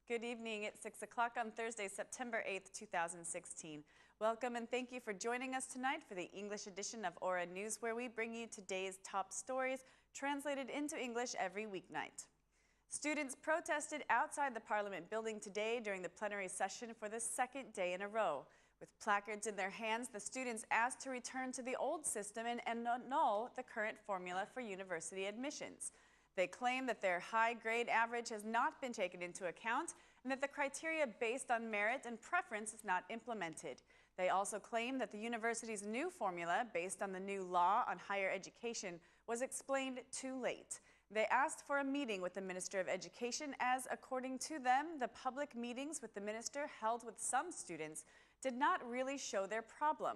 Good evening. It's 6 o'clock on Thursday, September 8th, 2016. Welcome and thank you for joining us tonight for the English edition of Aura News, where we bring you today's top stories translated into English every weeknight. Students protested outside the Parliament building today during the plenary session for the second day in a row. With placards in their hands, the students asked to return to the old system and annul the current formula for university admissions. They claim that their high grade average has not been taken into account and that the criteria based on merit and preference is not implemented. They also claim that the university's new formula based on the new law on higher education was explained too late. They asked for a meeting with the Minister of Education as, according to them, the public meetings with the minister held with some students did not really show their problem.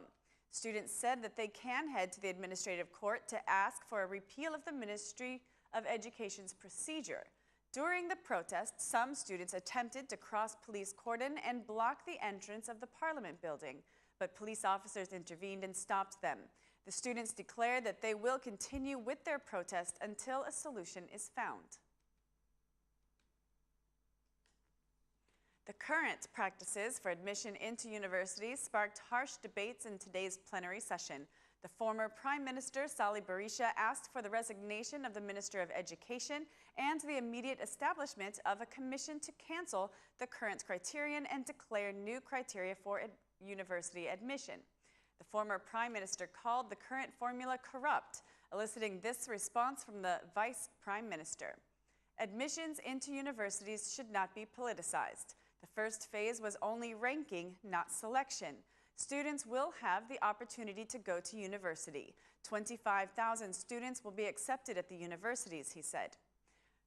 Students said that they can head to the administrative court to ask for a repeal of the Ministry of Education's procedure. During the protest, some students attempted to cross police cordon and block the entrance of the Parliament building, but police officers intervened and stopped them. The students declared that they will continue with their protest until a solution is found. The current practices for admission into universities sparked harsh debates in today's plenary session. The former Prime Minister, Berisha, asked for the resignation of the Minister of Education and the immediate establishment of a commission to cancel the current criterion and declare new criteria for university admission. The former Prime Minister called the current formula corrupt, eliciting this response from the Vice Prime Minister. Admissions into universities should not be politicized. The first phase was only ranking, not selection. Students will have the opportunity to go to university. 25,000 students will be accepted at the universities, he said.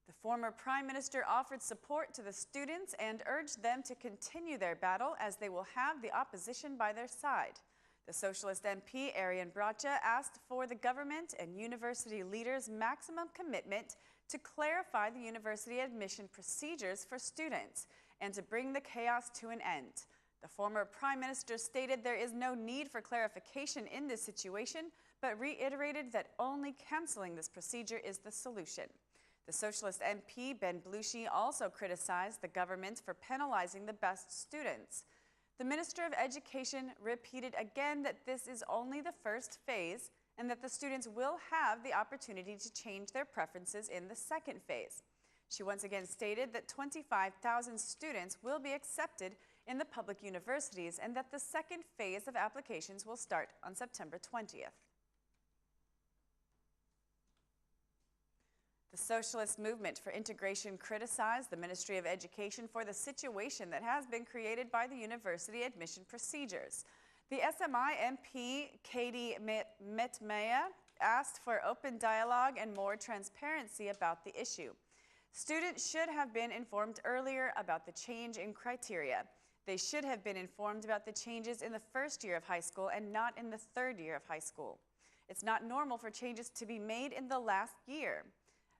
The former Prime Minister offered support to the students and urged them to continue their battle as they will have the opposition by their side. The Socialist MP, Arian Bracha, asked for the government and university leaders' maximum commitment to clarify the university admission procedures for students and to bring the chaos to an end. The former Prime Minister stated there is no need for clarification in this situation, but reiterated that only canceling this procedure is the solution. The Socialist MP, Ben Blushi, also criticized the government for penalizing the best students. The Minister of Education repeated again that this is only the first phase and that the students will have the opportunity to change their preferences in the second phase. She once again stated that 25,000 students will be accepted in the public universities and that the second phase of applications will start on September 20th. The Socialist Movement for Integration criticized the Ministry of Education for the situation that has been created by the university admission procedures. The SMI MP, Katie Mehmetaj, asked for open dialogue and more transparency about the issue. Students should have been informed earlier about the change in criteria. They should have been informed about the changes in the first year of high school and not in the third year of high school. It's not normal for changes to be made in the last year.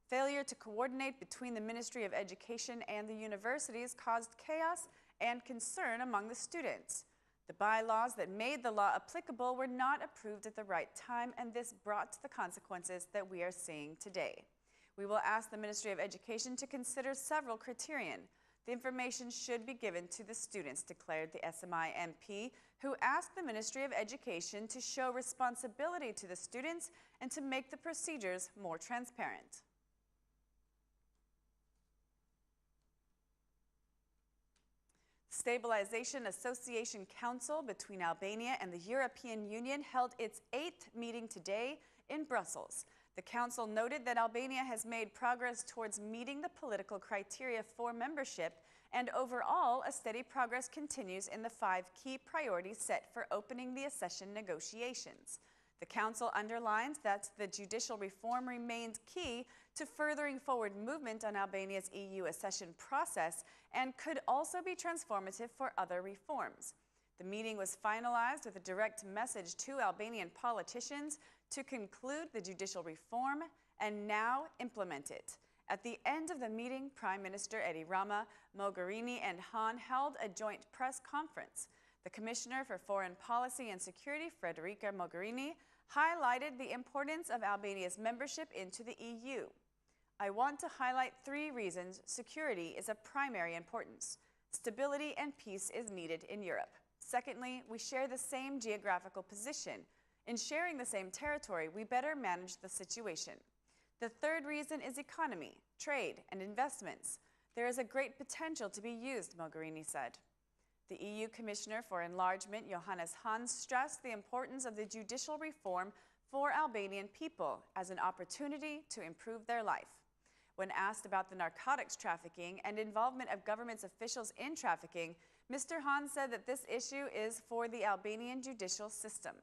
Failure to coordinate between the Ministry of Education and the universities caused chaos and concern among the students. The bylaws that made the law applicable were not approved at the right time, and this brought the consequences that we are seeing today. We will ask the Ministry of Education to consider several criterion. The information should be given to the students, declared the SMI MP, who asked the Ministry of Education to show responsibility to the students and to make the procedures more transparent. Stabilization Association Council between Albania and the European Union held its 8th meeting today in Brussels. The Council noted that Albania has made progress towards meeting the political criteria for membership, and overall, a steady progress continues in the 5 key priorities set for opening the accession negotiations. The Council underlines that the judicial reform remains key to furthering forward movement on Albania's EU accession process and could also be transformative for other reforms. The meeting was finalized with a direct message to Albanian politicians to conclude the judicial reform and now implement it. At the end of the meeting, Prime Minister Edi Rama, Mogherini, and Hahn held a joint press conference. The Commissioner for Foreign Policy and Security, Federica Mogherini, highlighted the importance of Albania's membership into the EU. I want to highlight 3 reasons security is of primary importance. Stability and peace is needed in Europe. Secondly, we share the same geographical position. In sharing the same territory, we better manage the situation. The third reason is economy, trade, and investments. There is a great potential to be used, Mogherini said. The EU Commissioner for Enlargement, Johannes Hahn, stressed the importance of the judicial reform for Albanian people as an opportunity to improve their life. When asked about the narcotics trafficking and involvement of government's officials in trafficking, Mr. Hahn said that this issue is for the Albanian judicial system.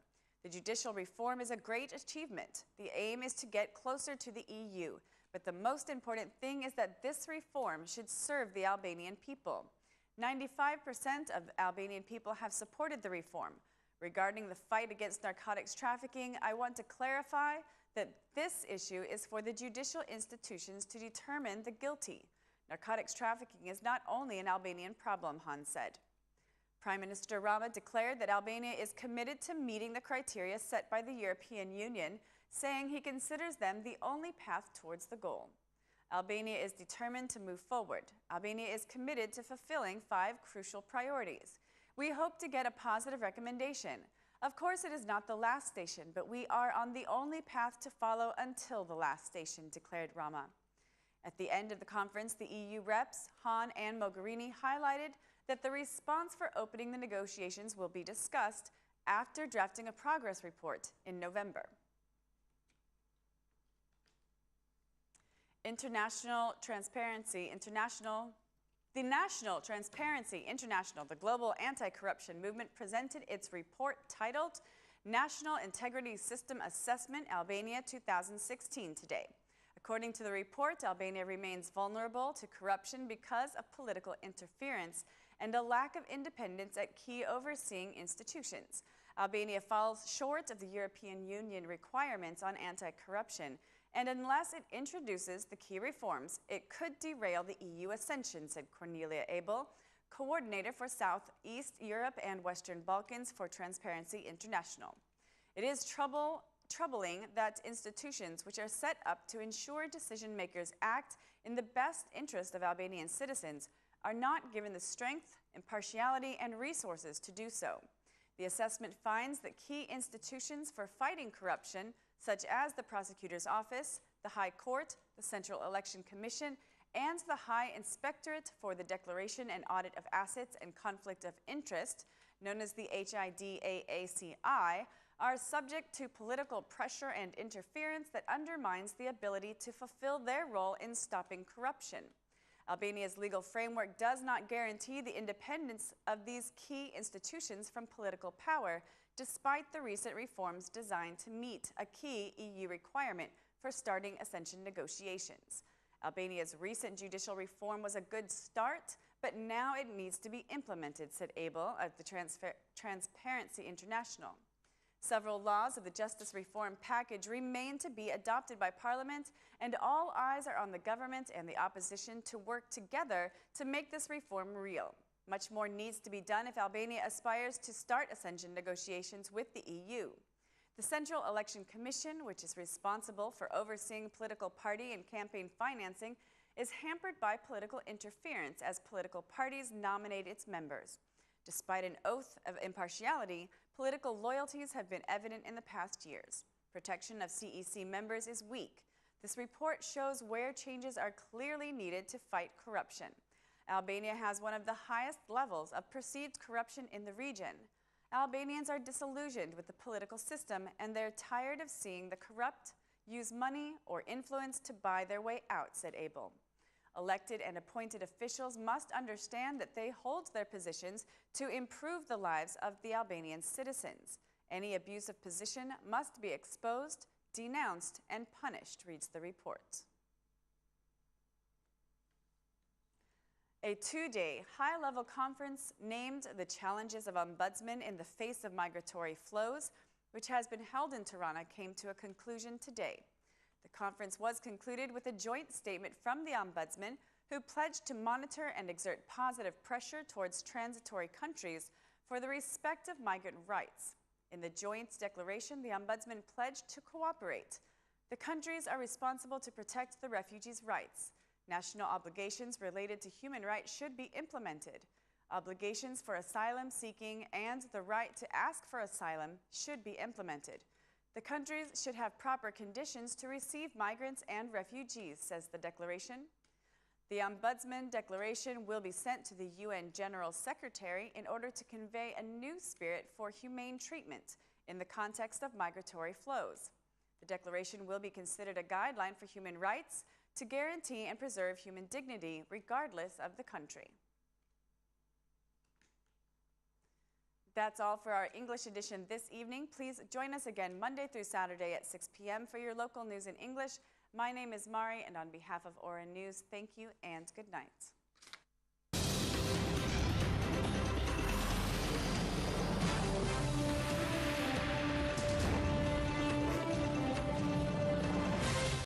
The judicial reform is a great achievement. The aim is to get closer to the EU, but the most important thing is that this reform should serve the Albanian people. 95% of Albanian people have supported the reform. Regarding the fight against narcotics trafficking, I want to clarify that this issue is for the judicial institutions to determine the guilty. Narcotics trafficking is not only an Albanian problem, Hahn said. Prime Minister Rama declared that Albania is committed to meeting the criteria set by the European Union, saying he considers them the only path towards the goal. Albania is determined to move forward. Albania is committed to fulfilling 5 crucial priorities. We hope to get a positive recommendation. Of course, it is not the last station, but we are on the only path to follow until the last station, declared Rama. At the end of the conference, the EU reps, Hahn and Mogherini, highlighted that the response for opening the negotiations will be discussed after drafting a progress report in November. The National Transparency International, the global anti-corruption movement, presented its report titled National Integrity System Assessment Albania 2016 today. According to the report, Albania remains vulnerable to corruption because of political interference and a lack of independence at key overseeing institutions. Albania falls short of the European Union requirements on anti-corruption, and unless it introduces the key reforms, it could derail the EU ascension, said Cornelia Abel, coordinator for Southeast Europe and Western Balkans for Transparency International. It is troubling that institutions which are set up to ensure decision-makers act in the best interest of Albanian citizens are not given the strength, impartiality, and resources to do so. The assessment finds that key institutions for fighting corruption, such as the Prosecutor's Office, the High Court, the Central Election Commission, and the High Inspectorate for the Declaration and Audit of Assets and Conflict of Interest, known as the HIDAACI, are subject to political pressure and interference that undermines the ability to fulfill their role in stopping corruption. Albania's legal framework does not guarantee the independence of these key institutions from political power, despite the recent reforms designed to meet a key EU requirement for starting accession negotiations. Albania's recent judicial reform was a good start, but now it needs to be implemented, said Abel of the Transparency International. Several laws of the justice reform package remain to be adopted by Parliament, and all eyes are on the government and the opposition to work together to make this reform real. Much more needs to be done if Albania aspires to start accession negotiations with the EU. The Central Election Commission, which is responsible for overseeing political party and campaign financing, is hampered by political interference as political parties nominate its members. Despite an oath of impartiality, political loyalties have been evident in the past years. Protection of CEC members is weak. This report shows where changes are clearly needed to fight corruption. Albania has one of the highest levels of perceived corruption in the region. Albanians are disillusioned with the political system, and they're tired of seeing the corrupt use money or influence to buy their way out, said Abel. Elected and appointed officials must understand that they hold their positions to improve the lives of the Albanian citizens. Any abuse of position must be exposed, denounced, and punished, reads the report. A 2-day high-level conference named The Challenges of Ombudsmen in the Face of Migratory Flows, which has been held in Tirana, came to a conclusion today. The conference was concluded with a joint statement from the Ombudsman, who pledged to monitor and exert positive pressure towards transitory countries for the respect of migrant rights. In the joint declaration, the Ombudsman pledged to cooperate. The countries are responsible to protect the refugees' rights. National obligations related to human rights should be implemented. Obligations for asylum seeking and the right to ask for asylum should be implemented. The countries should have proper conditions to receive migrants and refugees, says the declaration. The Ombudsman declaration will be sent to the UN General Secretary in order to convey a new spirit for humane treatment in the context of migratory flows. The declaration will be considered a guideline for human rights to guarantee and preserve human dignity regardless of the country. That's all for our English edition this evening. Please join us again Monday through Saturday at 6 p.m. for your local news in English. My name is Mari, and on behalf of Aura News, thank you and good night.